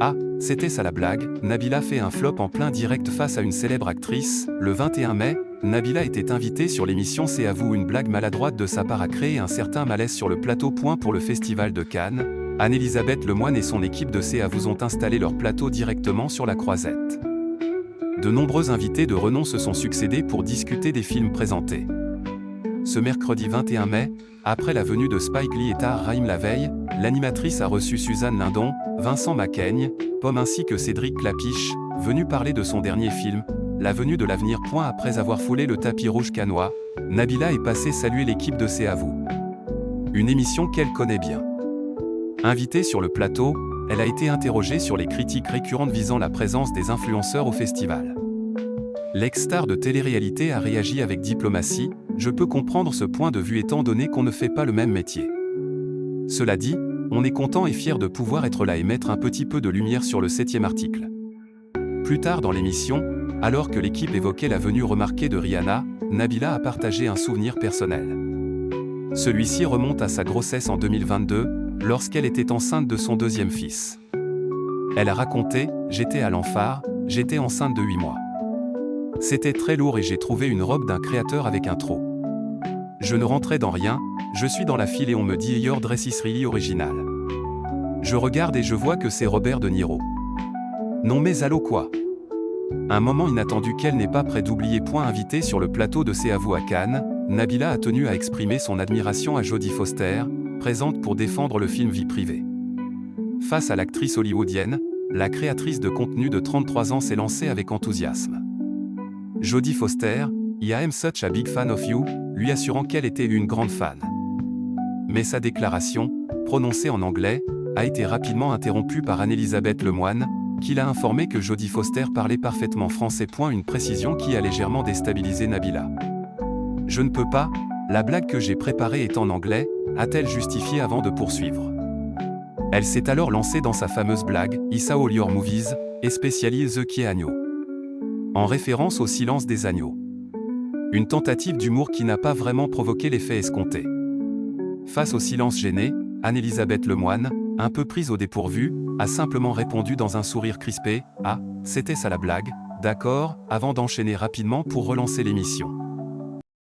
Ah, c'était ça la blague, Nabila fait un flop en plein direct face à une célèbre actrice. Le 21 mai, Nabila était invitée sur l'émission C'est à vous, une blague maladroite de sa part a créé un certain malaise sur le plateau. Pour le festival de Cannes, Anne-Elisabeth Lemoine et son équipe de C'est à vous ont installé leur plateau directement sur la croisette. De nombreux invités de renom se sont succédés pour discuter des films présentés. Ce mercredi 21 mai, après la venue de Spike Lee et Tahar Rahim la veille, l'animatrice a reçu Suzanne Lindon, Vincent Macaigne, Pomme ainsi que Cédric Clapiche, venu parler de son dernier film, La venue de l'avenir. Après avoir foulé le tapis rouge cannois, Nabila est passée saluer l'équipe de C'est à vous. Une émission qu'elle connaît bien. Invitée sur le plateau, elle a été interrogée sur les critiques récurrentes visant la présence des influenceurs au festival. L'ex-star de télé-réalité a réagi avec diplomatie. Je peux comprendre ce point de vue étant donné qu'on ne fait pas le même métier. Cela dit, on est content et fier de pouvoir être là et mettre un petit peu de lumière sur le 7e article. Plus tard dans l'émission, alors que l'équipe évoquait la venue remarquée de Rihanna, Nabila a partagé un souvenir personnel. Celui-ci remonte à sa grossesse en 2022, lorsqu'elle était enceinte de son 2e fils. Elle a raconté « J'étais à l'enphare, j'étais enceinte de 8 mois. C'était très lourd et j'ai trouvé une robe d'un créateur avec un trou. Je ne rentrais dans rien, je suis dans la file et on me dit Your dress is really original. Je regarde et je vois que c'est Robert De Niro. Non mais allô quoi. Un moment inattendu qu'elle n'est pas près d'oublier. Invitée sur le plateau de C'est à vous à Cannes, Nabila a tenu à exprimer son admiration à Jodie Foster, présente pour défendre le film Vie privée. Face à l'actrice hollywoodienne, la créatrice de contenu de 33 ans s'est lancée avec enthousiasme. Jodie Foster, I am such a big fan of you, lui assurant qu'elle était une grande fan. Mais sa déclaration, prononcée en anglais, a été rapidement interrompue par Anne-Elisabeth Lemoine, qui l'a informé que Jodie Foster parlait parfaitement français. Une précision qui a légèrement déstabilisé Nabila. Je ne peux pas, la blague que j'ai préparée est en anglais, a-t-elle justifié avant de poursuivre. Elle s'est alors lancée dans sa fameuse blague, Issa all your movies, especially the qui est agneau. En référence au silence des agneaux. Une tentative d'humour qui n'a pas vraiment provoqué l'effet escompté. Face au silence gêné, Anne-Elisabeth Lemoine, un peu prise au dépourvu, a simplement répondu dans un sourire crispé « Ah, c'était ça la blague, d'accord », avant d'enchaîner rapidement pour relancer l'émission.